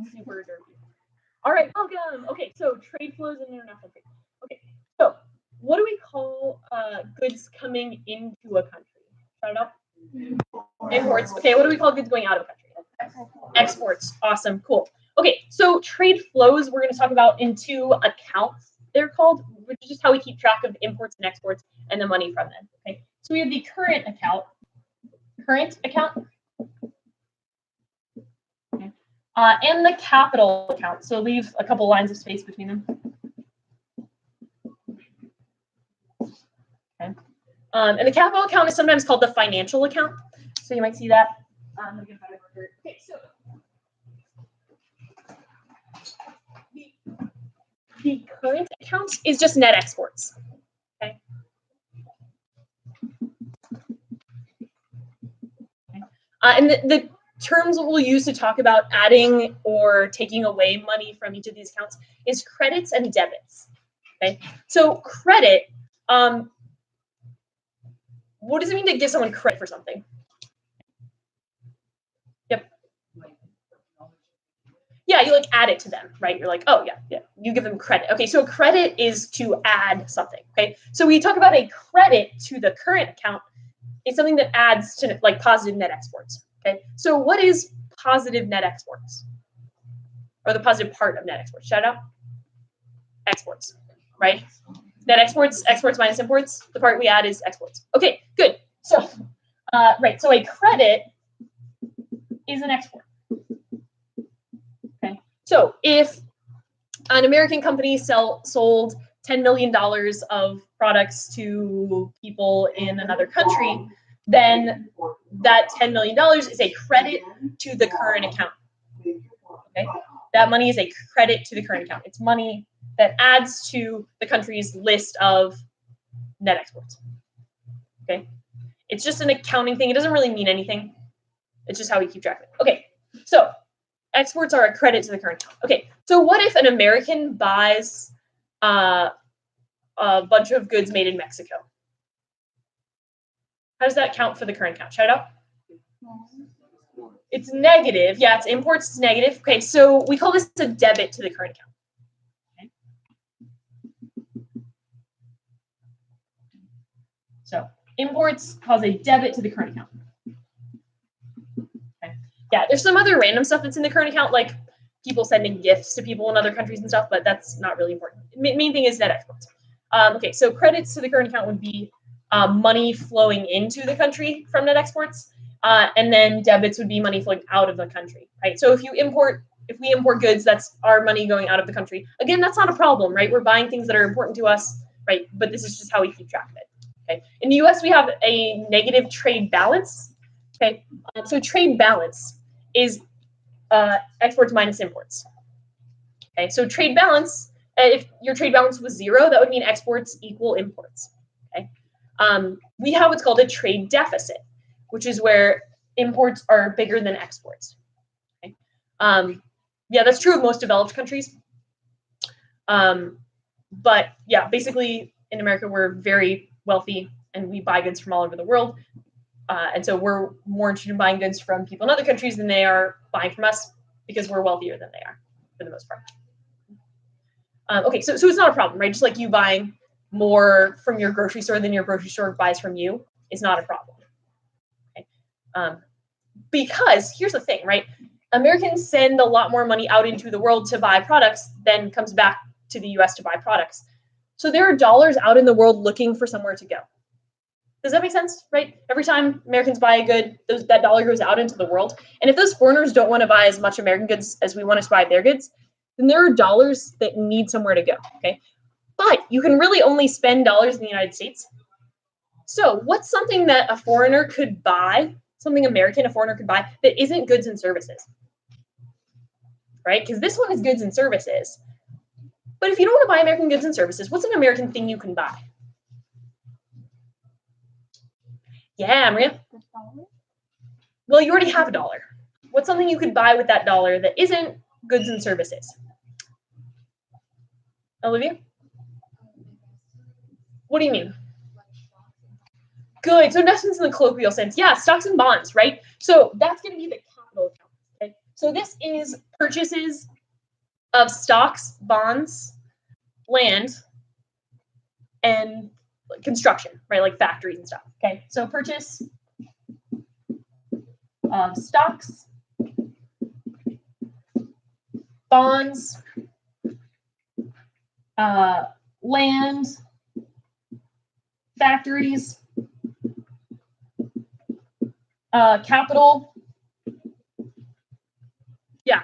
Super derpy. All right, welcome. Okay, so trade flows and international trade. Okay, so what do we call goods coming into a country? Shout it out. Imports. Okay, what do we call goods going out of a country? Exports. Awesome, cool. Okay, so trade flows we're going to talk about in two accounts, they're called, which is just how we keep track of imports and exports and the money from them. Okay, so we have the current account. Okay. And the capital account. So leave a couple lines of space between them. Okay. And the capital account is sometimes called the financial account. So you might see that. Okay, so the current account is just net exports. Okay. And the terms we'll use to talk about adding or taking away money from each of these accounts is credits and debits. Okay. So credit, what does it mean to give someone credit for something? Yep. Yeah, you like add it to them, right? You're like, oh yeah, you give them credit. Okay, so credit is to add something. Okay, so we talk about a credit to the current account. It's something that adds to like positive net exports. Okay, so what is positive net exports? Or the positive part of net exports? Shout out. Exports, right? Net exports minus imports. The part we add is exports. Okay, good. So, right. So a credit is an export. Okay. So if an American company sold $10 million of products to people in another country, then that $10 million is a credit to the current account. Okay, that money is a credit to the current account. It's money that adds to the country's list of net exports. Okay, it's just an accounting thing. It doesn't really mean anything. It's just how we keep track of it. Okay, so exports are a credit to the current account. Okay, so what if an American buys a bunch of goods made in Mexico? How does that count for the current account? Shout it out. It's negative. Yeah, it's imports, it's negative. Okay, so we call this a debit to the current account. Okay. So imports cause a debit to the current account. Okay. Yeah, there's some other random stuff that's in the current account, like people sending gifts to people in other countries and stuff, but that's not really important. Main thing is net exports. Okay, so credits to the current account would be money flowing into the country from net exports, and then debits would be money flowing out of the country, right? So if we import goods, that's our money going out of the country. Again, that's not a problem, right? We're buying things that are important to us, right? But this is just how we keep track of it. Okay. In the U.S., we have a negative trade balance. Okay, so trade balance is exports minus imports. Okay, so trade balance. If your trade balance was 0, that would mean exports equal imports. Okay. We have what's called a trade deficit, which is where imports are bigger than exports. Okay. Yeah, that's true of most developed countries. But yeah, basically in America, we're very wealthy and we buy goods from all over the world. And so we're more interested in buying goods from people in other countries than they are buying from us because we're wealthier than they are for the most part. Okay, so it's not a problem, right? Just like you buying more from your grocery store than your grocery store buys from you is not a problem. Okay. Because here's the thing, right? Americans send a lot more money out into the world to buy products than comes back to the US to buy products. So there are dollars out in the world looking for somewhere to go. Does that make sense, right? Every time Americans buy a good, that dollar goes out into the world. And if those foreigners don't want to buy as much American goods as we want to buy their goods, then there are dollars that need somewhere to go, okay? But you can really only spend dollars in the United States. So what's something that a foreigner could buy, something American a foreigner could buy that isn't goods and services, right? Because this one is goods and services. But if you don't want to buy American goods and services, what's an American thing you can buy? Yeah, Maria? Well, you already have a dollar. What's something you could buy with that dollar that isn't goods and services? Olivia? What do you mean? Good. So investments in the colloquial sense. Yeah, stocks and bonds, right? So that's going to be the capital account. Okay. So this is purchases of stocks, bonds, land, and construction, right? Like factories and stuff. Okay, so purchase of stocks, bonds, land, factories, capital. Yeah,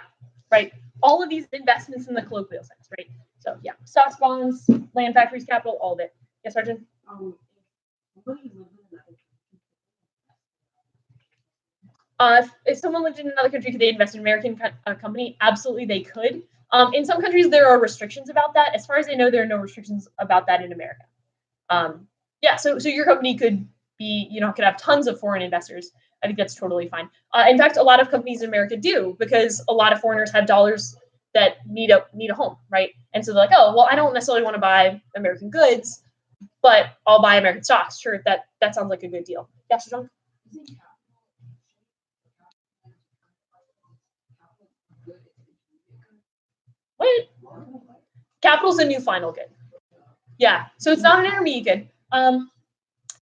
right. All of these investments in the colloquial sense, right? So yeah, stocks, bonds, land, factories, capital, all of it. Yes, Arjun? If someone lived in another country, could they invest in an American company? Absolutely, they could. In some countries, there are restrictions about that. As far as I know, there are no restrictions about that in America. Yeah, so your company could be, could have tons of foreign investors. I think that's totally fine. In fact, a lot of companies in America do, because a lot of foreigners have dollars that need a home, right? And so they're like, oh, well, I don't necessarily want to buy American goods, but I'll buy American stocks. Sure, that sounds like a good deal. Yeah, John? What? Capital's a new final good. Yeah, so it's not an intermediate good.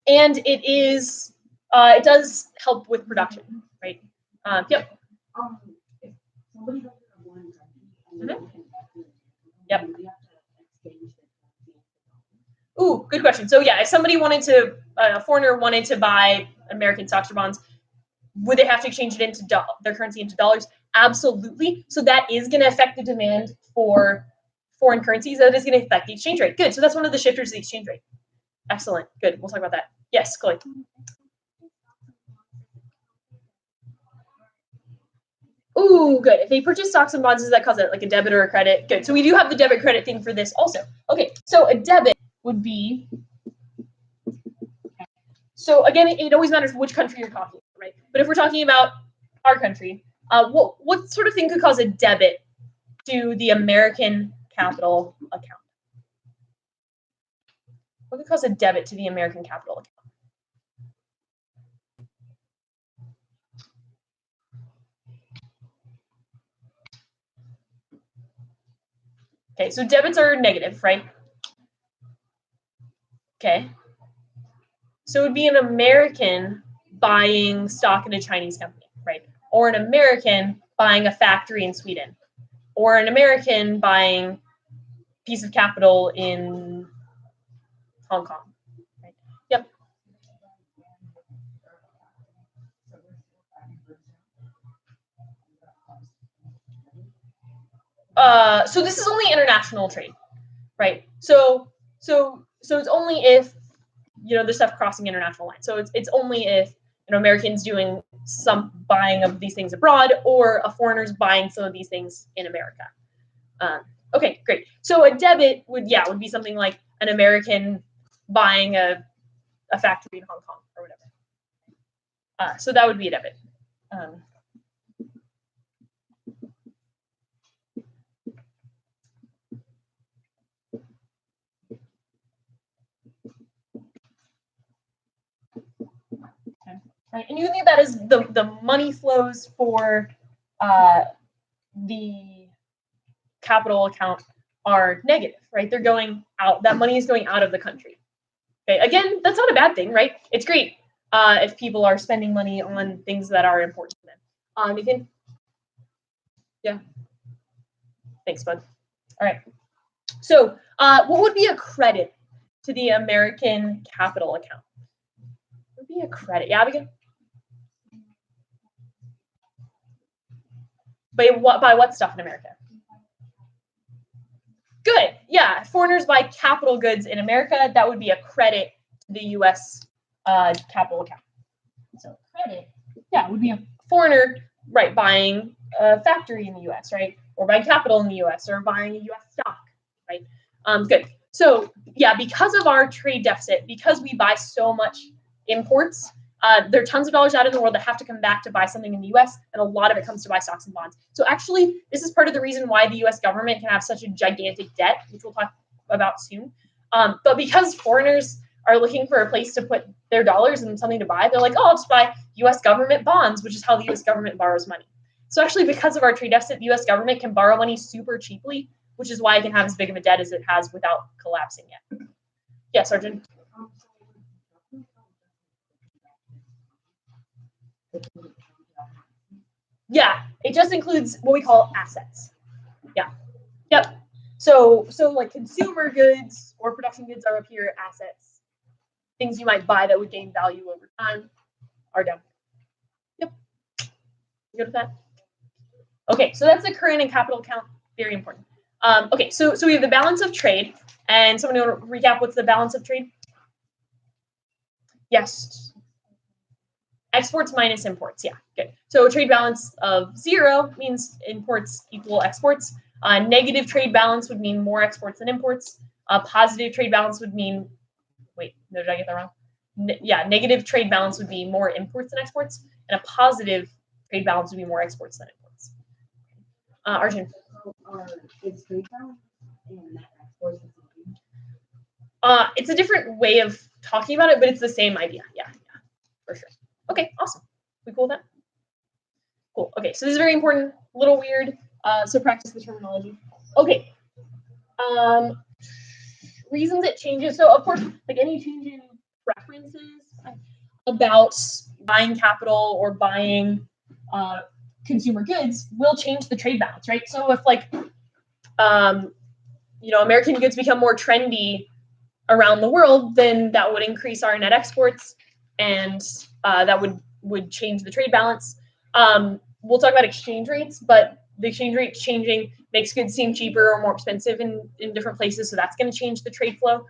And it is, it does help with production, right? Yep. Mm-hmm. Yep. Ooh, good question. So yeah, if somebody wanted to, a foreigner wanted to buy American stocks or bonds, would they have to exchange it into their currency into dollars? Absolutely. So that is going to affect the demand for foreign currencies. That is going to affect the exchange rate. Good. So that's one of the shifters of the exchange rate. Excellent. Good. We'll talk about that. Yes, Chloe. Ooh, good. If they purchase stocks and bonds, does that cause it like a debit or a credit? Good. So we do have the debit credit thing for this also. Okay. So a debit would be. So again, it always matters which country you're talking about, right? But if we're talking about our country, what sort of thing could cause a debit to the American capital account? What could cause a debit to the American capital account? Okay, so debits are negative, right? Okay. So it would be an American buying stock in a Chinese company, right? Or an American buying a factory in Sweden. Or an American buying a piece of capital in Hong Kong. Right? Yep. So this is only international trade, right? So it's only if there's stuff crossing international lines. So it's only if Americans doing some buying of these things abroad, or a foreigner's buying some of these things in America. Okay, great. So a debit would be something like an American buying a factory in Hong Kong or whatever. So that would be a debit. Right, and you think that is the money flows for the capital account are negative, right? They're going out. That money is going out of the country. Okay, again, that's not a bad thing, right? It's great if people are spending money on things that are important to them. Nathan? Yeah. Thanks, bud. All right. So what would be a credit to the American capital account? What would be a credit? Yeah, Abigail? By what stuff in America? Good. Yeah. Foreigners buy capital goods in America. That would be a credit to the U.S. Capital account. So credit, would be a foreigner, right, buying a factory in the U.S., right, or buying capital in the U.S., or buying a U.S. stock, right? Good. So because of our trade deficit, because we buy so much imports, there are tons of dollars out in the world that have to come back to buy something in the U.S., and a lot of it comes to buy stocks and bonds. So actually, this is part of the reason why the U.S. government can have such a gigantic debt, which we'll talk about soon. But because foreigners are looking for a place to put their dollars and something to buy, they're like, oh, I'll just buy U.S. government bonds, which is how the U.S. government borrows money. So actually, because of our trade deficit, the U.S. government can borrow money super cheaply, which is why it can have as big of a debt as it has without collapsing yet. Yeah, Sergeant. Yeah, it just includes what we call assets. Yeah. Yep. So like consumer goods or production goods are up here, assets. Things you might buy that would gain value over time are down here. Yep. You good with that? Okay, so that's the current and capital account. Very important. Okay, so we have the balance of trade. And someone want to recap what's the balance of trade? Yes. Exports minus imports. Yeah, good. So trade balance of 0 means imports equal exports. Negative trade balance would mean more exports than imports. Positive trade balance would mean, wait, no, did I get that wrong? Yeah, negative trade balance would be more imports than exports, and a positive trade balance would be more exports than imports. Arjun. Is trade balance and net exports? It's a different way of talking about it, but it's the same idea. Yeah, for sure. Okay, awesome. We cool with that? Cool. Okay, so this is very important. A little weird. So practice the terminology. Okay. Reasons it changes. So of course, like any change in preferences about buying capital or buying consumer goods will change the trade balance, right? So if like American goods become more trendy around the world, then that would increase our net exports, and that would change the trade balance. We'll talk about exchange rates, but the exchange rate changing makes goods seem cheaper or more expensive in different places, so that's going to change the trade flow.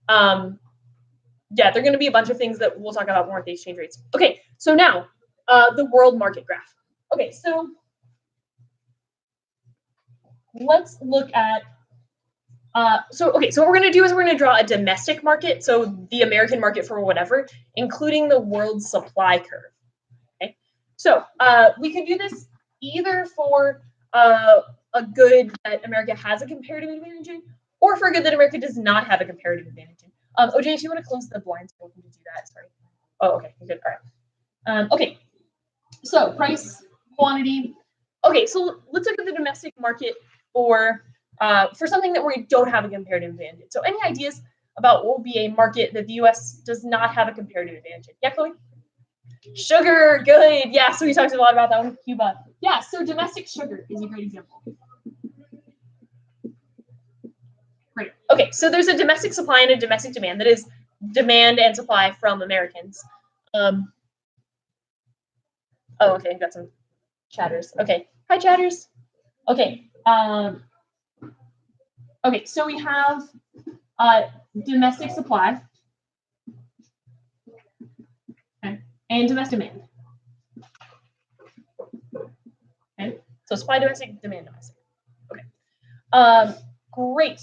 Yeah, there are going to be a bunch of things that we'll talk about more at the exchange rates. Okay, so now the world market graph. Okay, so let's look at so what we're going to do is we're going to draw a domestic market, so the American market for whatever, including the world supply curve. Okay, so we could do this either for a good that America has a comparative advantage in, or for a good that America does not have a comparative advantage in. OJ, if you want to close the blinds, we're going to do that. Sorry. Oh, okay, good. All right. Okay, so price, quantity. Okay, so let's look at the domestic market for something that we don't have a comparative advantage. So any ideas about what will be a market that the U.S. does not have a comparative advantage in? Yeah, Chloe? Sugar, good. Yeah, so we talked a lot about that one. Cuba. Yeah, so domestic sugar is a great example. Great. Okay, so there's a domestic supply and a domestic demand. That is demand and supply from Americans. Oh, okay, got some chatters. Okay, hi chatters. Okay. Okay, so we have domestic supply and domestic demand. Okay, so supply domestic, demand domestic. Okay, great.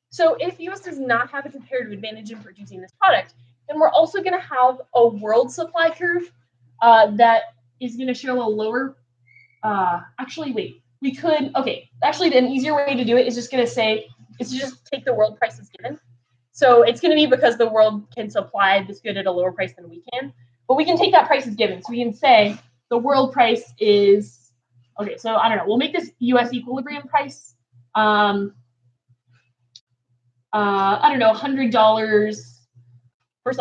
So if the U.S. does not have a comparative advantage in producing this product, then we're also going to have a world supply curve that is going to show a lower. Actually, wait. We could. Okay, actually, an easier way to do it is just going to say is to just take the world price as given. So it's going to be because the world can supply this good at a lower price than we can. But we can take that price as given. So we can say the world price is, okay, so I don't know. We'll make this U.S. equilibrium price. I don't know, $100 for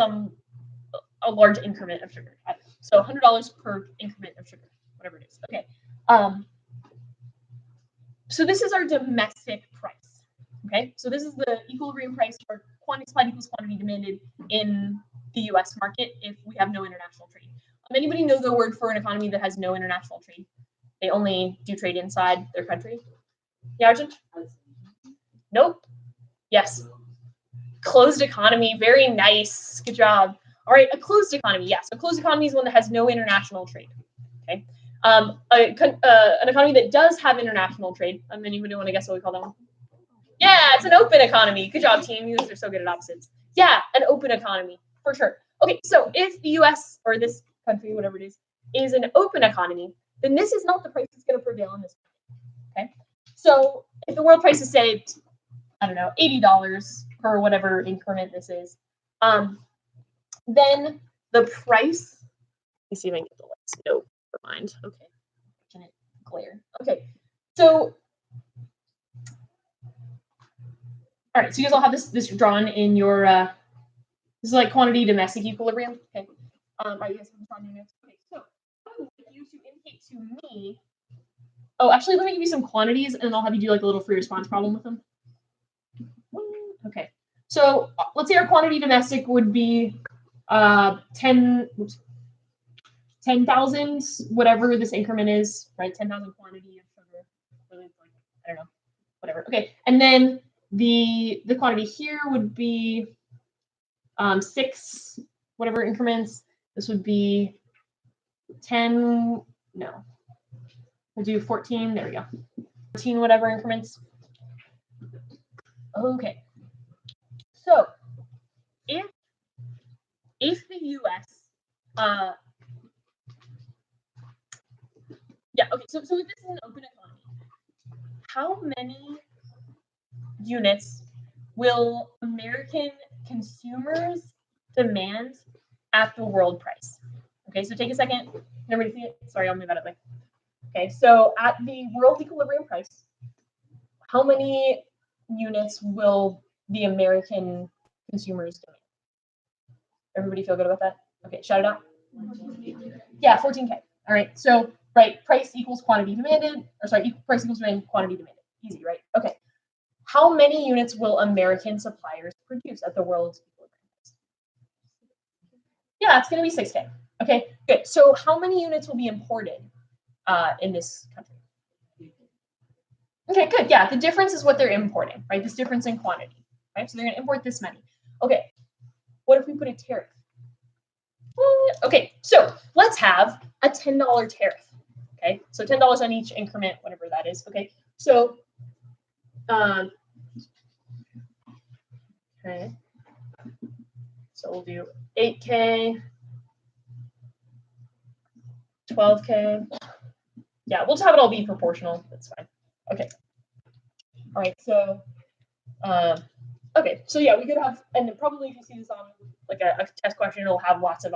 a large increment of sugar. So $100 per increment of sugar, whatever it is. Okay. So this is our domestic price. Okay, so this is the equilibrium price for quantity supplied equals quantity demanded in the U.S. market if we have no international trade. Anybody know the word for an economy that has no international trade? They only do trade inside their country. Yeah, Arjun? Nope. Yes. Closed economy. Very nice. Good job. All right, a closed economy. Yes, a closed economy is one that has no international trade. Okay. An economy that does have international trade. Anybody want to guess what we call that one? Yeah, it's an open economy. Good job, team. You guys are so good at opposites. Yeah, an open economy, for sure. Okay, so if the U.S. or this country, whatever it is an open economy, then this is not the price that's going to prevail in this country. Okay? So if the world price is, say, I don't know, $80 per whatever increment this is, then the price, let me see if I can get the lights. Nope, never mind. Okay. glare. Okay, so all right, so you guys all have this drawn in your this is like quantity domestic equilibrium. Okay. Are you guys have this on your notes? Okay, so I would like you to indicate to me. Oh, actually, let me give you some quantities, and then I'll have you do like a little free response problem with them. Okay. So let's say our quantity domestic would be 10,000, whatever this increment is, right? 10,000 quantity of sugar. Really, like, I don't know, whatever. Okay, and then the quantity here would be 6 whatever increments. This would be 10. No, we'll do 14. There we go. 14 whatever increments. Okay. So if the U.S. Yeah. Okay. So if this is an open economy, how many units will American consumers demand at the world price? Okay, so take a second. Can everybody see it? Sorry, I'll move out of the way. Okay, so at the world equilibrium price, how many units will the American consumers demand? Everybody feel good about that? Okay, shout it out. Yeah, 14K. All right, so right, price equals quantity demanded, or sorry, price equals quantity demanded. Easy, right? Okay. How many units will American suppliers produce at the world equilibrium price? Yeah, it's going to be 6K. Okay, good. So how many units will be imported in this country? Okay, good. Yeah, the difference is what they're importing, right? This difference in quantity, right? So they're going to import this many. Okay, what if we put a tariff? Okay, so let's have a $10 tariff. Okay, so $10 on each increment, whatever that is. Okay, so okay, so we'll do 8K, 12K. Yeah, we'll just have it all be proportional. That's fine. Okay. All right. So, okay. So yeah, we could have, and probably if you see this on like a test question, it'll have lots of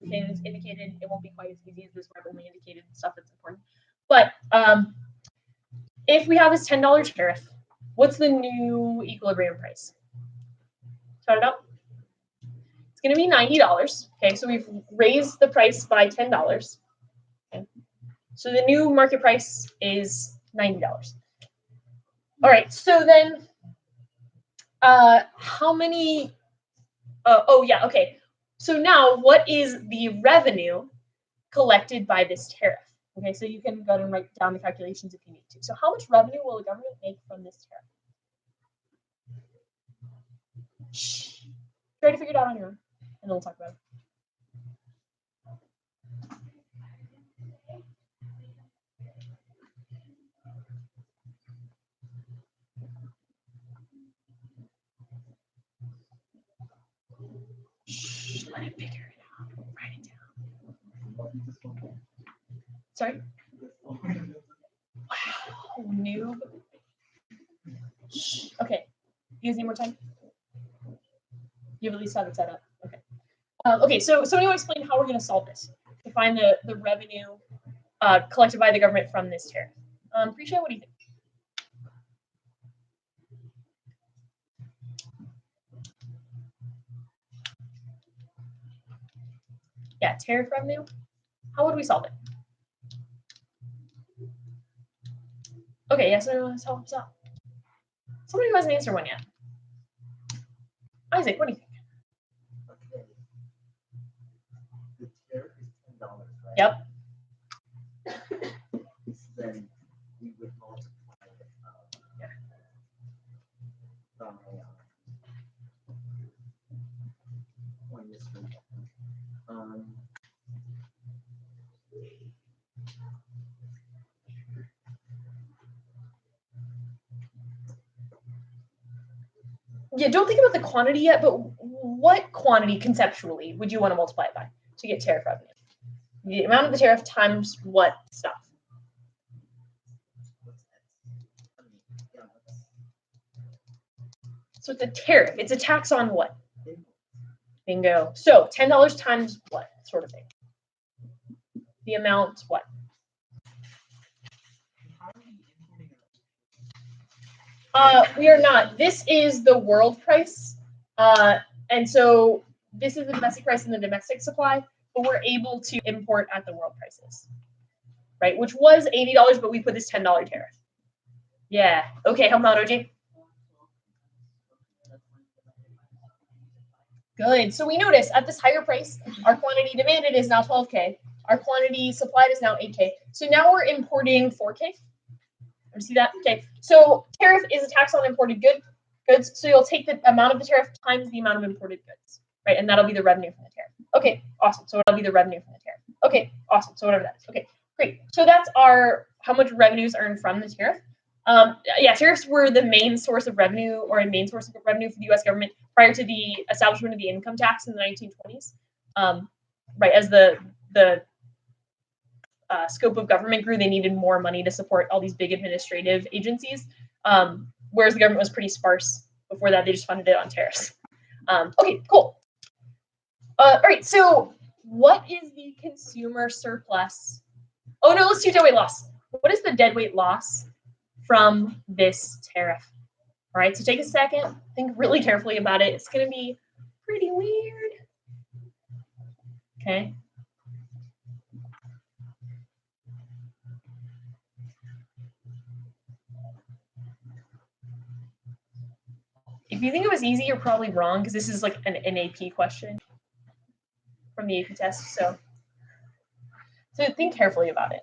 things indicated. It won't be quite as easy as this where I've only indicated stuff that's important. But if we have this $10 tariff, what's the new equilibrium price? Shout it out. It's going to be $90. Okay, so we've raised the price by $10. Okay. So the new market price is $90. All right, so then how many, oh yeah, okay. So now what is the revenue collected by this tariff? Okay, so you can go ahead and write down the calculations if you need to. So how much revenue will the government make from this tariff? Shh. Try to figure it out on your own, and then we'll talk about it. Shh, let it figure it out. Write it down. Sorry? Wow, noob. Shh. Okay. You guys need more time? You've at least had it set up. Okay. Okay, so somebody will explain how we're going to solve this to find the revenue collected by the government from this tariff. Depreciate, what do you think? Yeah, tariff revenue. How would we solve it? Okay, yes, no, solve. Somebody who hasn't answered one yet. Isaac, what do you think? Okay. The tariff is $10, right? Yep. Then we would multiply it by yeah, don't think about the quantity yet, but what quantity conceptually would you want to multiply it by to get tariff revenue? The amount of the tariff times what stuff? So it's a tariff. It's a tax on what? Bingo. So $10 times what sort of thing? The amount what? We are not. This is the world price. And so this is the domestic price and the domestic supply, but we're able to import at the world prices, right? Which was $80, but we put this $10 tariff. Yeah. Okay, help out, OJ. Good. So we notice at this higher price, our quantity demanded is now 12K. Our quantity supplied is now 8K. So now we're importing 4K. You see that? Okay. So tariff is a tax on imported goods. So you'll take the amount of the tariff times the amount of imported goods, right? And that'll be the revenue from the tariff. Okay, awesome. So that'll be the revenue from the tariff. Okay, awesome. So whatever that is. Okay, great. So that's our how much revenues earned from the tariff. Yeah, tariffs were the main source of revenue or a main source of revenue for the U.S. government prior to the establishment of the income tax in the 1920s. Right, as the scope of government grew, they needed more money to support all these big administrative agencies, whereas the government was pretty sparse before that. They just funded it on tariffs. Okay, cool. All right, so what is the consumer surplus? Oh no, let's do deadweight loss. What is the deadweight loss from this tariff? All right, so take a second, think really carefully about it. It's going to be pretty weird. Okay. If you think it was easy, you're probably wrong because this is like an AP question from the AP test. So think carefully about it.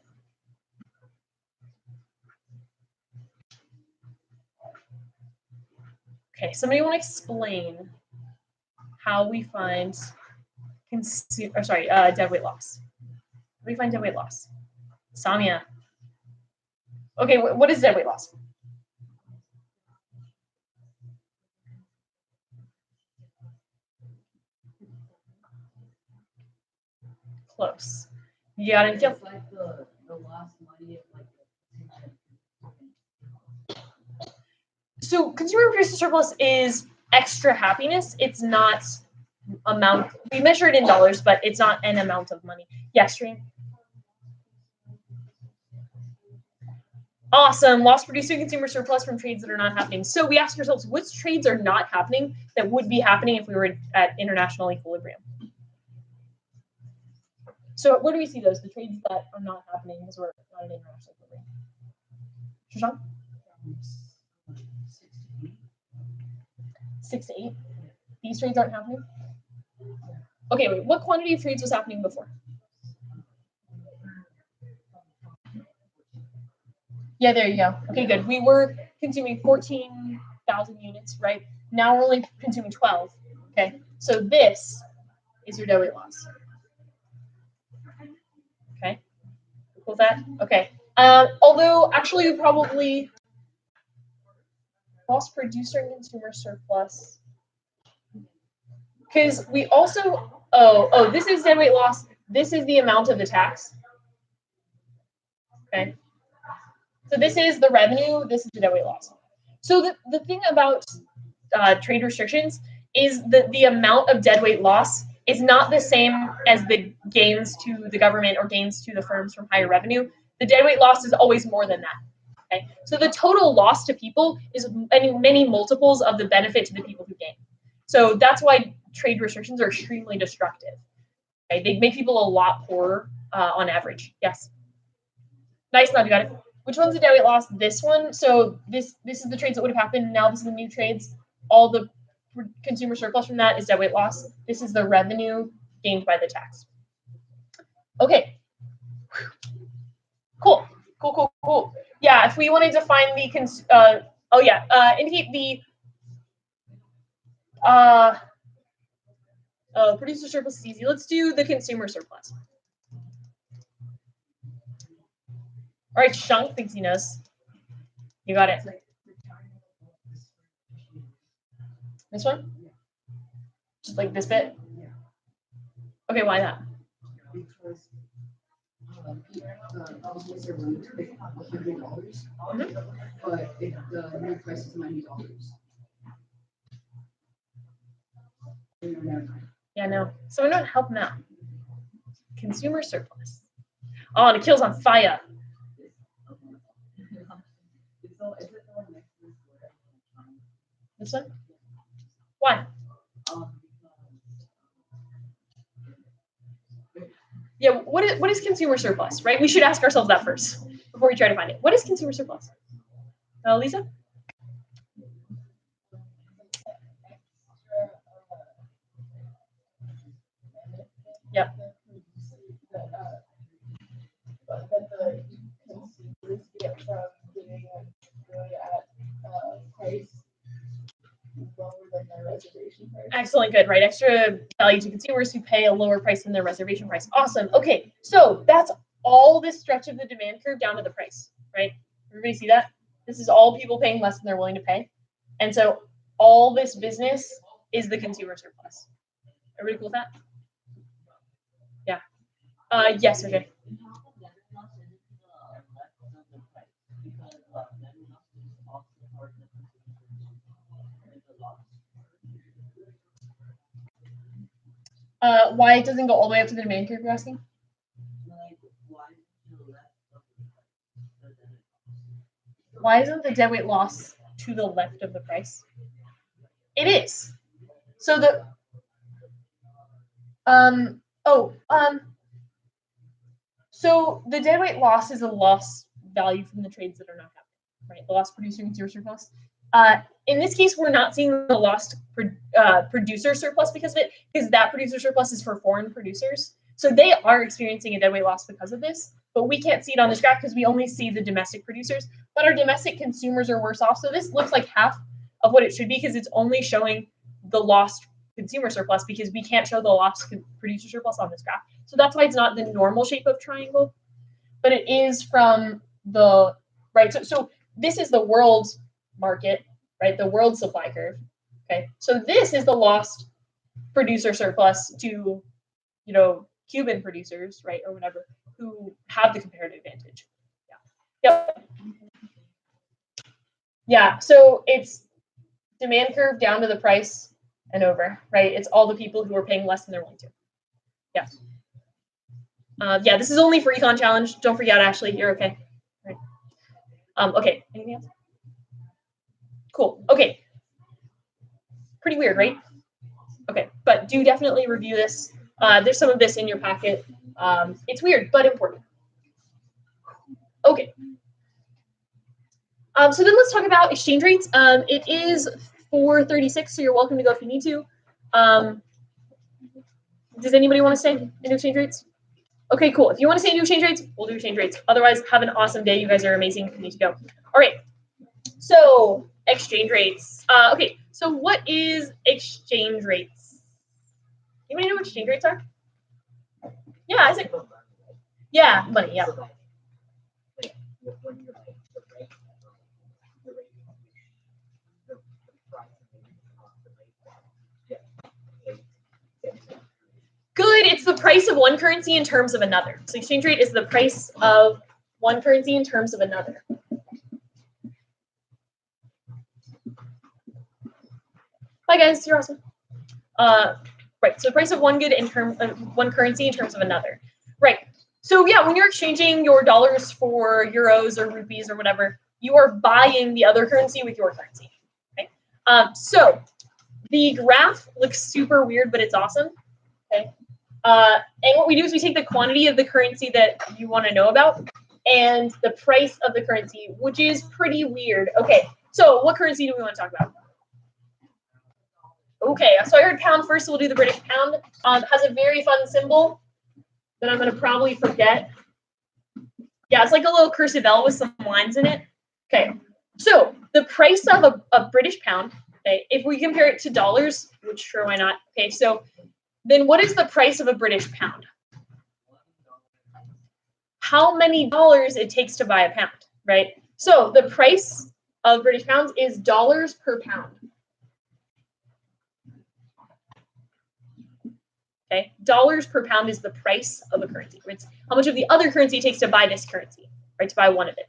Okay, somebody want to explain how we find deadweight loss? How do we find deadweight loss? Samia. Okay, what is deadweight loss? Close. You got it. It's like the lost money of like So consumer producer surplus is extra happiness. It's not amount. We measure it in dollars, but it's not an amount of money. Yes, Stream. Awesome. Loss producing consumer surplus from trades that are not happening. So we ask ourselves, which trades are not happening that would be happening if we were at international equilibrium? So where do we see those? The trades that are not happening because we're not at international equilibrium. Shashank? 6 to 8. These trades aren't happening? Okay, wait. What quantity of trades was happening before? Yeah, there you go. Okay, good. We were consuming 14,000 units, right? Now we're only consuming 12. Okay, so this is your deadweight loss. Okay, cool with that? Okay. Although, actually, we probably lost producer and consumer surplus. Because we also, this is deadweight loss. This is the amount of the tax. Okay. So this is the revenue, this is the deadweight loss. So the thing about trade restrictions is that the amount of deadweight loss is not the same as the gains to the government or gains to the firms from higher revenue. The deadweight loss is always more than that. Okay? So the total loss to people is many multiples of the benefit to the people who gain. So that's why trade restrictions are extremely destructive. Okay? They make people a lot poorer on average. Yes. Nice, now you got it. Which one's the deadweight loss? This one. So this is the trades that would have happened. Now this is the new trades. All the consumer surplus from that is deadweight loss. This is the revenue gained by the tax. Okay. Cool. Yeah, if we wanted to find the indicate the producer surplus is easy. Let's do the consumer surplus. All right, Shunk thinks he knows. You got it. This one? Just like this bit? Okay, why that? because obviously they're running $100, but if the new price is $90. Yeah, no. So we're not helping out. Consumer surplus. Oh, and it kills on fire. This one? Why? Yeah, what is consumer surplus, right? We should ask ourselves that first before we try to find it. What is consumer surplus? Lisa? Yep. That the consumers get from getting it good at price lower than their reservation price. Excellent, good, right? Extra value to consumers who pay a lower price than their reservation price. Awesome. Okay, so that's all this stretch of the demand curve down to the price, right? Everybody see that? This is all people paying less than they're willing to pay. And so all this business is the consumer surplus. Everybody cool with that? Yeah. Yes, okay. Why it doesn't go all the way up to the demand curve, you're asking? Why isn't the deadweight loss to the left of the price? It is. So the so the deadweight loss is a loss value from the trades that are not happening, right? The lost producer consumer surplus. In this case, we're not seeing the lost producer surplus because of it, because that producer surplus is for foreign producers. So they are experiencing a deadweight loss because of this, but we can't see it on this graph because we only see the domestic producers. But our domestic consumers are worse off. So this looks like half of what it should be because it's only showing the lost consumer surplus because we can't show the lost producer surplus on this graph. So that's why it's not the normal shape of triangle, but it is from the, right? So this is the world market, right? The world supply curve, okay? So this is the lost producer surplus to, Cuban producers, right? Or whatever, who have the comparative advantage. Yeah. Yep. Yeah, so it's demand curve down to the price and over, right? It's all the people who are paying less than they're willing to. Yeah. Yeah, this is only for Econ Challenge. Don't forget, Ashley, you're okay. Right. Okay, anything else? Cool, okay. Pretty weird, right? Okay, but do definitely review this. There's some of this in your packet. It's weird, but important. Okay. So then let's talk about exchange rates. It is 4:36, so you're welcome to go if you need to. Does anybody want to stay into exchange rates? Okay, cool. If you want to stay into exchange rates, we'll do exchange rates. Otherwise, have an awesome day. You guys are amazing. You need to go. All right. So exchange rates. Okay. So what is exchange rates? Anybody know what exchange rates are? Yeah, Isaac. Yeah, money. Yeah. Good. It's the price of one currency in terms of another. So exchange rate is the price of one currency in terms of another. Bye, guys. You're awesome. Right. So the price of one good in term of one currency in terms of another. Right. So yeah, when you're exchanging your dollars for euros or rupees or whatever, you are buying the other currency with your currency. Okay. So the graph looks super weird, but it's awesome. Okay. And what we do is we take the quantity of the currency that you want to know about and the price of the currency, which is pretty weird. Okay, so what currency do we want to talk about? Okay, so I heard pound first, so we'll do the British pound. Has a very fun symbol that I'm going to probably forget. Yeah, it's like a little cursive L with some lines in it. Okay, so the price of a British pound, okay, if we compare it to dollars, which sure, why not? Okay, so then what is the price of a British pound? How many dollars it takes to buy a pound, right? So the price of British pounds is dollars per pound. Okay, dollars per pound is the price of a currency. It's how much of the other currency it takes to buy this currency, right? To buy one of it.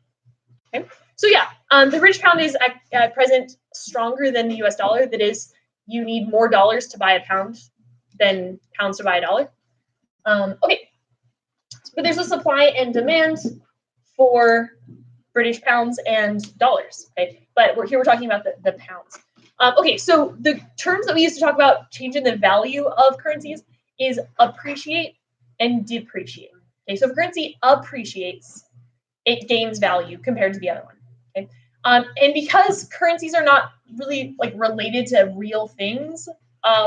Okay, so yeah, the British pound is at present stronger than the US dollar. That is, you need more dollars to buy a pound than pounds to buy a dollar. Okay, but there's a supply and demand for British pounds and dollars. Okay, but we're talking about the pounds. Okay, so the terms that we use to talk about changing the value of currencies is appreciate and depreciate. Okay, so if currency appreciates, it gains value compared to the other one. Okay, and because currencies are not really like related to real things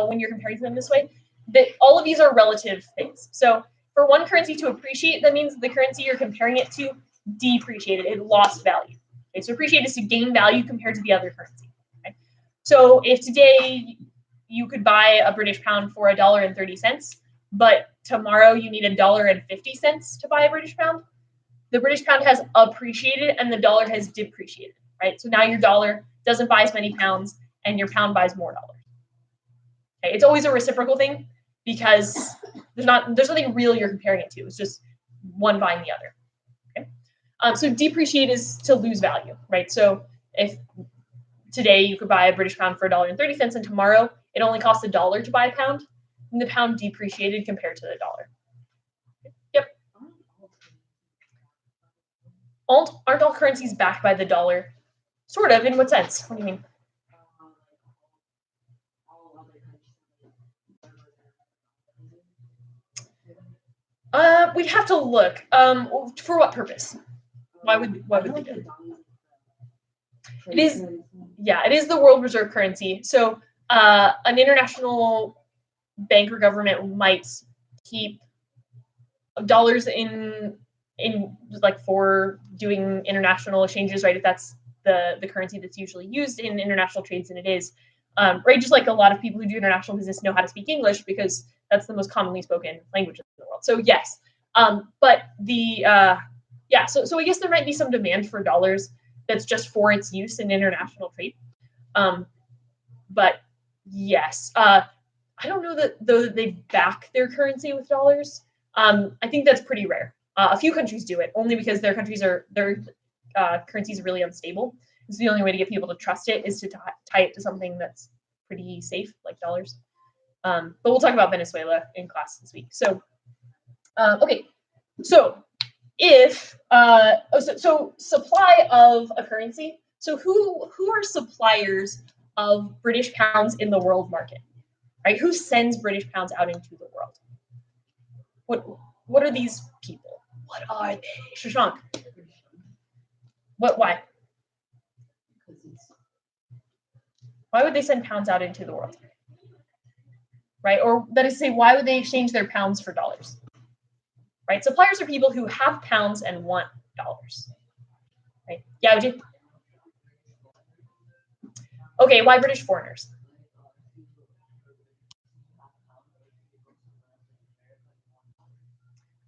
when you're comparing them this way, that all of these are relative things. So for one currency to appreciate, that means the currency you're comparing it to depreciated, it lost value. Okay, so appreciate is to gain value compared to the other currency. Okay, so if today you could buy a British pound for $1.30, but tomorrow you need $1.50 to buy a British pound, the British pound has appreciated and the dollar has depreciated, right? So now your dollar doesn't buy as many pounds and your pound buys more dollars. Okay, it's always a reciprocal thing because there's nothing real you're comparing it to. It's just one buying the other. Okay, so depreciate is to lose value, right? So if today you could buy a British pound for $1.30 and tomorrow it only costs $1 to buy a pound, and the pound depreciated compared to the dollar. Yep. Aren't all currencies backed by the dollar? Sort of. In what sense? What do you mean? We'd have to look. For what purpose? Why would they do it? It is, yeah, it is the world reserve currency. So an international bank or government might keep dollars in like for doing international exchanges, right? If that's the currency that's usually used in international trades, and it is, right? Just like a lot of people who do international business know how to speak English because that's the most commonly spoken language in the world. So yes, but the yeah, so I guess there might be some demand for dollars that's just for its use in international trade. But yes, I don't know that though that they back their currency with dollars. I think that's pretty rare. A few countries do it only because their currencies are really unstable. It's the only way to get people to trust it is to tie it to something that's pretty safe, like dollars. But we'll talk about Venezuela in class this week. So, okay, so if so supply of a currency. So who are suppliers of British pounds in the world market? Right? Who sends British pounds out into the world? What are these people? What are they? Shashank. Why? Why would they send pounds out into the world? Right? Or that is to say, why would they exchange their pounds for dollars? Right? Suppliers are people who have pounds and want dollars. Right? Yeah, would you? Okay, why British foreigners?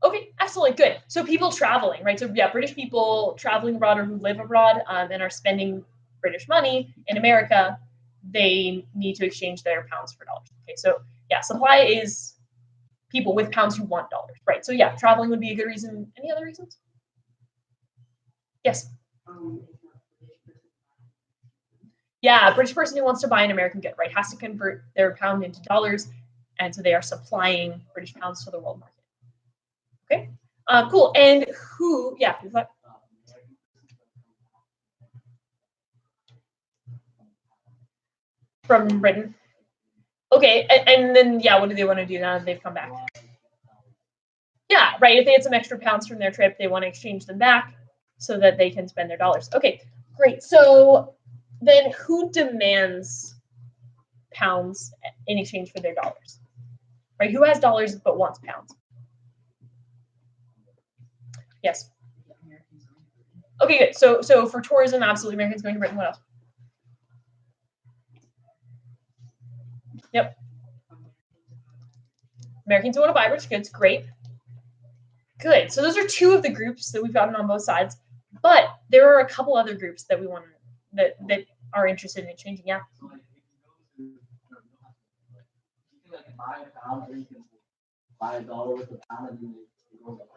Okay, absolutely, good. So people traveling, right? So yeah, British people traveling abroad or who live abroad and are spending British money in America, they need to exchange their pounds for dollars. Okay, so yeah, supply is people with pounds who want dollars, right? So yeah, traveling would be a good reason. Any other reasons? Yes. Yeah, a British person who wants to buy an American good, right, has to convert their pound into dollars, and so they are supplying British pounds to the world market. Okay, cool. And who? Yeah. From Britain. Okay, and then yeah, what do they want to do now that they've come back? Yeah, right. If they had some extra pounds from their trip, they want to exchange them back so that they can spend their dollars. Okay, great. So then who demands pounds in exchange for their dollars? Right? Who has dollars but wants pounds? Yes. Okay, good. So for tourism, absolutely, Americans going to Britain. What else? Yep. Americans want to buy British goods. Great. Good. So those are two of the groups that we've gotten on both sides, but there are a couple other groups that we want that are interested in changing. Yeah. Buy a pound, or you can buy $1 with a pound, and then it goes up.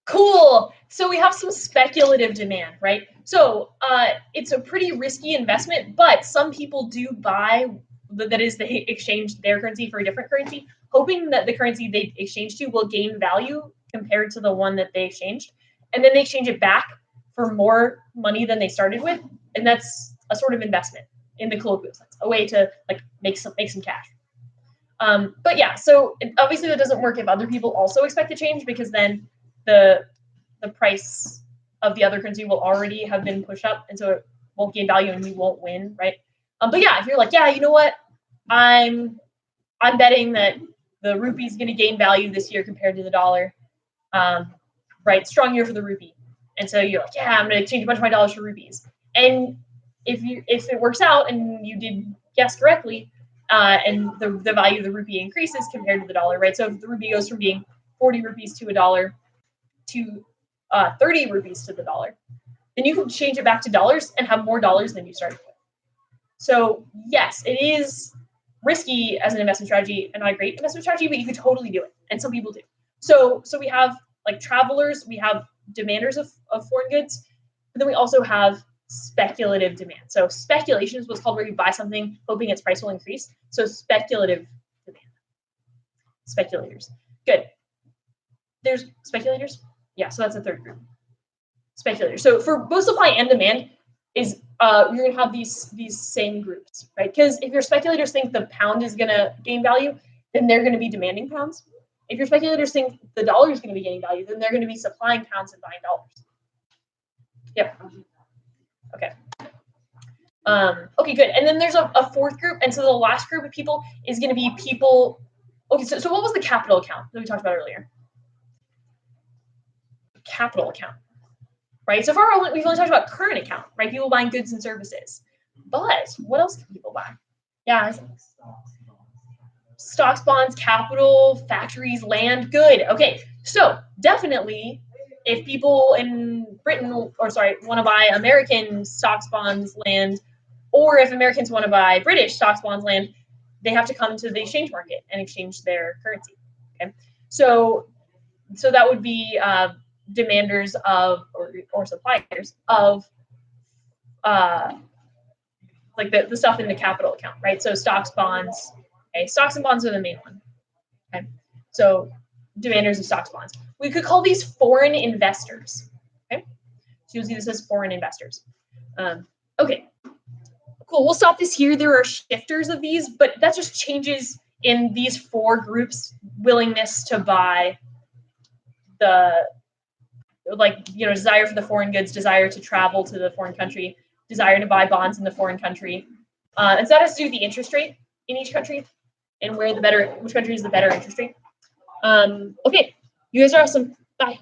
Cool. So we have some speculative demand, right? So it's a pretty risky investment, but some people do buy, that is, they exchange their currency for a different currency, hoping that the currency they exchange to will gain value compared to the one that they exchanged. And then they exchange it back for more money than they started with. And that's a sort of investment. in the colloquial sense, a way to like make some cash. But yeah, so obviously that doesn't work if other people also expect to change, because then the price of the other currency will already have been pushed up, and so it won't gain value and we won't win, right? But yeah, if you're like, yeah, you know what, I'm betting that the rupee is going to gain value this year compared to the dollar, right? Strong year for the rupee, and so you're like, yeah, I'm going to exchange a bunch of my dollars for rupees. And if it works out and you did guess correctly, and the value of the rupee increases compared to the dollar, right? So if the rupee goes from being 40 rupees to a dollar to 30 rupees to the dollar, then you can change it back to dollars and have more dollars than you started with. So yes, it is risky as an investment strategy and not a great investment strategy, but you could totally do it, and some people do. So we have like travelers, we have demanders of foreign goods, but then we also have speculative demand. So speculation is what's called where you buy something hoping its price will increase. So speculative demand. Speculators. Good. There's speculators? Yeah, so that's the third group. Speculators. So for both supply and demand is you're gonna have these same groups, right? Because if your speculators think the pound is gonna gain value, then they're gonna be demanding pounds. If your speculators think the dollar is gonna be gaining value, then they're gonna be supplying pounds and buying dollars. Yep. Okay. Okay, good. And then there's a fourth group, and so the last group of people is gonna be people. Okay, so what was the capital account that we talked about earlier? Capital account. Right, so far we've only talked about current account, right? People buying goods and services. But what else can people buy? Yeah, stocks, bonds, capital, factories, land, good. Okay, so definitely if people in Britain, want to buy American stocks, bonds, land, or if Americans want to buy British stocks, bonds, land, they have to come to the exchange market and exchange their currency. Okay, so that would be demanders of or suppliers of like the stuff in the capital account, right? So stocks, bonds. Okay, stocks and bonds are the main one. Okay, so demanders of stocks, bonds. We could call these foreign investors. Okay, so you'll see this as foreign investors. Okay, cool. We'll stop this here. There are shifters of these, but that just changes in these four groups: willingness to buy, desire for the foreign goods, desire to travel to the foreign country, desire to buy bonds in the foreign country. And so that has to do with the interest rate in each country and which country is the better interest rate. Okay, you guys are awesome. Bye.